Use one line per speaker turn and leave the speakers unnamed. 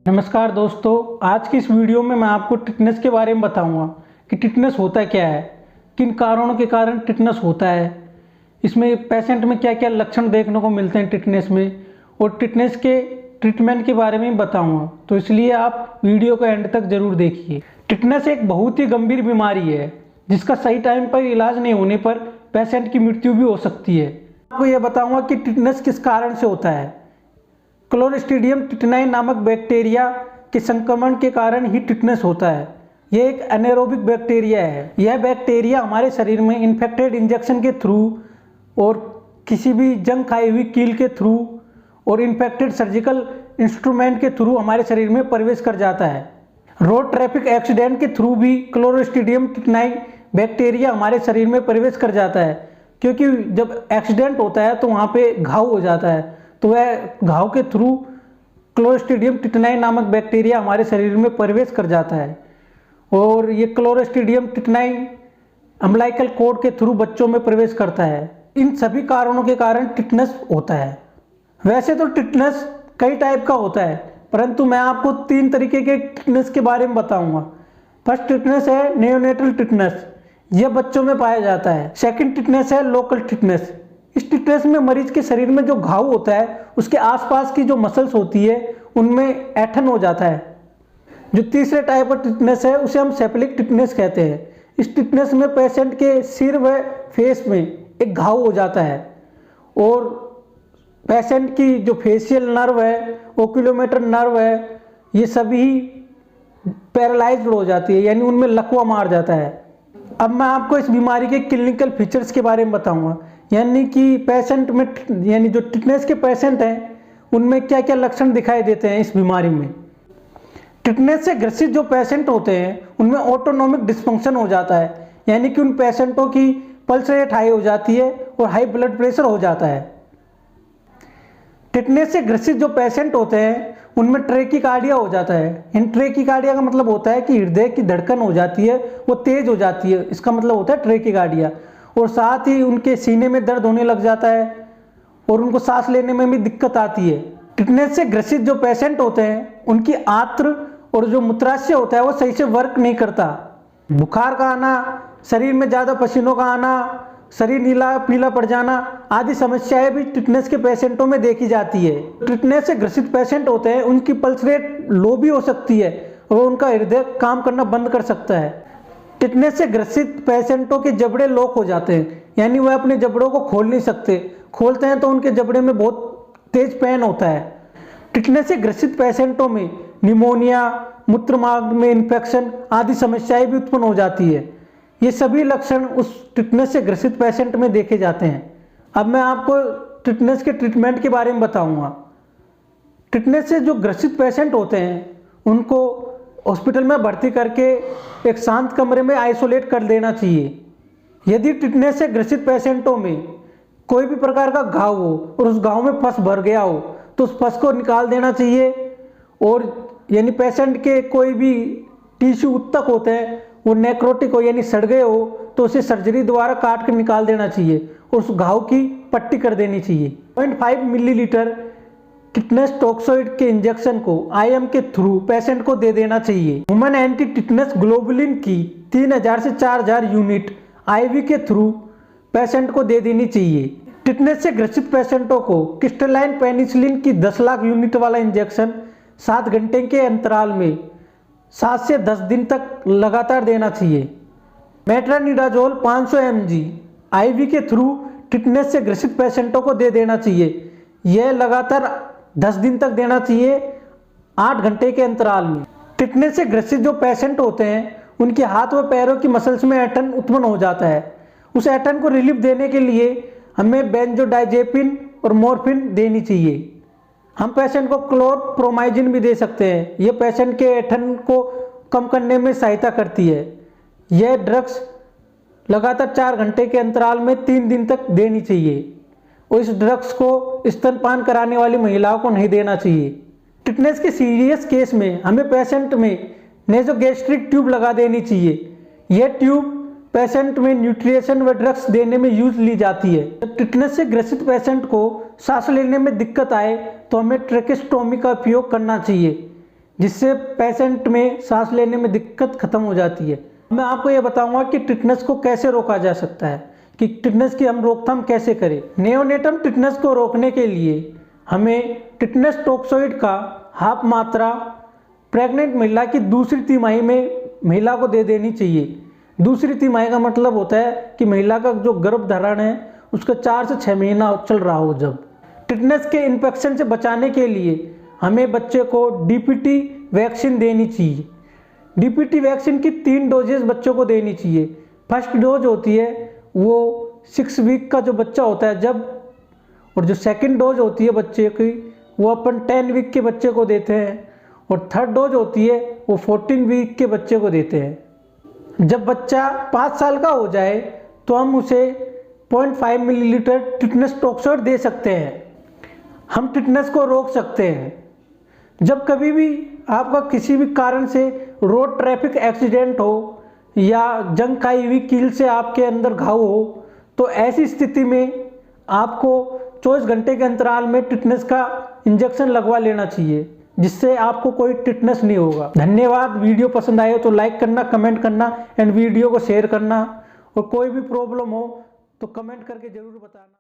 नमस्कार दोस्तों, आज की इस वीडियो में मैं आपको टिटनेस के बारे में बताऊंगा कि टिटनेस होता क्या है, किन कारणों के कारण टिटनेस होता है, इसमें पेशेंट में क्या क्या लक्षण देखने को मिलते हैं टिटनेस में, और टिटनेस के ट्रीटमेंट के बारे में बताऊंगा। तो इसलिए आप वीडियो को एंड तक जरूर देखिए। टिटनेस एक बहुत ही गंभीर बीमारी है जिसका सही टाइम पर इलाज नहीं होने पर पेशेंट की मृत्यु भी हो सकती है। आपको यह बताऊँगा कि टिटनेस किस कारण से होता है। क्लोस्ट्रीडियम टिटेनाई नामक बैक्टीरिया के संक्रमण के कारण ही टिटनेस होता है। यह एक एनारोबिक बैक्टीरिया है। यह बैक्टीरिया हमारे शरीर में इन्फेक्टेड इंजेक्शन के थ्रू और किसी भी जंग खाई हुई कील के थ्रू और इन्फेक्टेड सर्जिकल इंस्ट्रूमेंट के थ्रू हमारे शरीर में प्रवेश कर जाता है। रोड ट्रैफिक एक्सीडेंट के थ्रू भी क्लोस्ट्रीडियम टिटेनाई बैक्टीरिया हमारे शरीर में प्रवेश कर जाता है, क्योंकि जब एक्सीडेंट होता है तो वहाँ पे घाव हो जाता है, तो वह घाव के थ्रू क्लोस्ट्रीडियम टिटेनाई नामक बैक्टीरिया हमारे शरीर में प्रवेश कर जाता है। और ये क्लोस्ट्रीडियम टिटेनाई अम्बिलिकल कॉर्ड के थ्रू बच्चों में प्रवेश करता है। इन सभी कारणों के कारण टिटनेस होता है। वैसे तो टिटनेस कई टाइप का होता है, परंतु मैं आपको 3 तरीके के टिटनेस के बारे में बताऊंगा। फर्स्ट टिटनेस है नियोनेटल टिटनेस, यह बच्चों में पाया जाता है। सेकंड टिटनेस है लोकल टिटनेस। इस टिटनेस में मरीज के शरीर में जो घाव होता है उसके आसपास की जो मसल्स होती है उनमें ऐठन हो जाता है। जो तीसरे टाइप का टिटनेस है उसे हम सेप्टिक टिटनेस कहते हैं। इस टिटनेस में पेशेंट के सिर व फेस में एक घाव हो जाता है और पेशेंट की जो फेशियल नर्व है, ओक्यूलोमोटर नर्व है, ये सभी पैरालाइज्ड हो जाती है, यानी उनमें लकवा मार जाता है। अब मैं आपको इस बीमारी के क्लिनिकल फीचर्स के बारे में बताऊंगा, यानी कि पेशेंट में, यानी जो टिटनेस के पेशेंट हैं उनमें क्या क्या लक्षण दिखाई देते हैं इस बीमारी में। टिटनेस से ग्रसित जो पेशेंट होते हैं उनमें ऑटोनोमिक डिस्फंक्शन हो जाता है, यानी कि उन पेशेंटों की पल्स रेट हाई हो जाती है और हाई ब्लड प्रेशर हो जाता है। टिटनेस से ग्रसित जो पेशेंट होते हैं उनमें ट्रेकिकार्डिया हो जाता है। इन ट्रेकिकार्डिया का मतलब होता है कि हृदय की धड़कन हो जाती है, वो तेज हो जाती है, इसका मतलब होता है ट्रेकिकार्डिया। और साथ ही उनके सीने में दर्द होने लग जाता है और उनको सांस लेने में भी दिक्कत आती है। टिटनेस से ग्रसित जो पेशेंट होते हैं उनकी आंत्र और जो मूत्राशय होता है वो सही से वर्क नहीं करता। बुखार का आना, शरीर में ज़्यादा पसीनों का आना, शरीर नीला पीला पड़ जाना आदि समस्याएं भी टिटनेस के पेशेंटों में देखी जाती है। टिटनेस से ग्रसित पेशेंट होते हैं उनकी पल्स रेट लो भी हो सकती है और उनका हृदय काम करना बंद कर सकता है। टिटनेस से ग्रसित पेशेंटों के जबड़े लॉक हो जाते हैं, यानी वह अपने जबड़ों को खोल नहीं सकते, खोलते हैं तो उनके जबड़े में बहुत तेज पेन होता है। टिटनेस से ग्रसित पेशेंटों में निमोनिया, मूत्रमार्ग में इन्फेक्शन आदि समस्याएं भी उत्पन्न हो जाती है। ये सभी लक्षण उस टिटनेस से ग्रसित पेशेंट में देखे जाते हैं। अब मैं आपको टिटनेस के ट्रीटमेंट के बारे में बताऊंगा। टिटनेस से जो ग्रसित पेशेंट होते हैं उनको हॉस्पिटल में भर्ती करके एक शांत कमरे में आइसोलेट कर देना चाहिए। यदि टिटनेस से ग्रसित पेशेंटों में कोई भी प्रकार का घाव हो और उस घाव में पस भर गया हो तो उस पस को निकाल देना चाहिए। और यानी पेशेंट के कोई भी टिश्यू उत्तक होते हैं वो नेक्रोटिक हो, यानी सड़ गए हो, तो उसे सर्जरी द्वारा काट कर निकाल देना चाहिए और उस घाव की पट्टी कर देनी चाहिए। 0.5 मिलीलीटर टिटनेस टॉक्सोइड के इंजेक्शन को आईएम के थ्रू पेशेंट को दे देना चाहिए। ह्यूमन एंटी टिटनेस ग्लोबुलिन की 3000 से 4000 यूनिट आईवी के थ्रू पेशेंट को दे देनी चाहिए। टिटनेस से ग्रसित पेशेंटों को क्रिस्टलाइन पेनिसिलिन की 10 लाख यूनिट वाला इंजेक्शन 7 घंटे के अंतराल में 7 से 10 दिन तक लगातार देना चाहिए। मेट्रोनिडाजोल 500 mg आईवी के थ्रू टिटनेस से ग्रसित पेशेंटों को दे देना चाहिए। यह लगातार 10 दिन तक देना चाहिए 8 घंटे के अंतराल में। टिटनेस से ग्रसित जो पेशेंट होते हैं उनके हाथ व पैरों की मसल्स में ऐठन उत्पन्न हो जाता है। उस ऐठन को रिलीफ देने के लिए हमें बेंजोडाइजेपिन और मॉर्फिन देनी चाहिए। हम पेशेंट को क्लोरप्रोमाइजिन भी दे सकते हैं। यह पेशेंट के ऐठन को कम करने में सहायता करती है। यह ड्रग्स लगातार 4 घंटे के अंतराल में 3 दिन तक देनी चाहिए और इस ड्रग्स को स्तनपान कराने वाली महिलाओं को नहीं देना चाहिए। टिटनेस के सीरियस केस में हमें पेशेंट में नेजोगैस्ट्रिक ट्यूब लगा देनी चाहिए। यह ट्यूब पेशेंट में न्यूट्रिशन व ड्रग्स देने में यूज ली जाती है। जब टिटनेस से ग्रसित पेशेंट को सांस लेने में दिक्कत आए तो हमें ट्रेकेस्टोमी का उपयोग करना चाहिए। जिससे पेशेंट में सांस लेने में दिक्कत खत्म हो जाती है। मैं आपको ये बताऊंगा कि टिटनेस को कैसे रोका जा सकता है, कि टिटनेस की हम रोकथाम कैसे करें। नेओनेटम टिटनेस को रोकने के लिए हमें टिटनेस टोक्सोइड का हाफ मात्रा प्रेग्नेंट महिला की दूसरी तिमाही में महिला को दे देनी चाहिए। दूसरी तिमाही का मतलब होता है कि महिला का जो गर्भधारण है उसका 4 से 6 महीना चल रहा हो। जब टिटनेस के इन्फेक्शन से बचाने के लिए हमें बच्चे को डीपीटी वैक्सीन देनी चाहिए। डीपीटी वैक्सीन की 3 डोजेज बच्चों को देनी चाहिए। फर्स्ट डोज होती है वो 6 वीक का जो बच्चा होता है जब, और जो सेकंड डोज होती है बच्चे की वो अपन 10 वीक के बच्चे को देते हैं, और थर्ड डोज होती है वो 14 वीक के बच्चे को देते हैं। जब बच्चा 5 साल का हो जाए तो हम उसे 0.5 मिलीलीटर टिटनेस टोक्सोइड दे सकते हैं। हम टिटनेस को रोक सकते हैं। जब कभी भी आपका किसी भी कारण से रोड ट्रैफिक एक्सीडेंट हो या जंग खाई हुई कील से आपके अंदर घाव हो तो ऐसी स्थिति में आपको 24 घंटे के अंतराल में टिटनेस का इंजेक्शन लगवा लेना चाहिए, जिससे आपको कोई टिटनेस नहीं होगा। धन्यवाद। वीडियो पसंद आए तो लाइक करना, कमेंट करना एंड वीडियो को शेयर करना, और कोई भी प्रॉब्लम हो तो कमेंट करके ज़रूर बताना।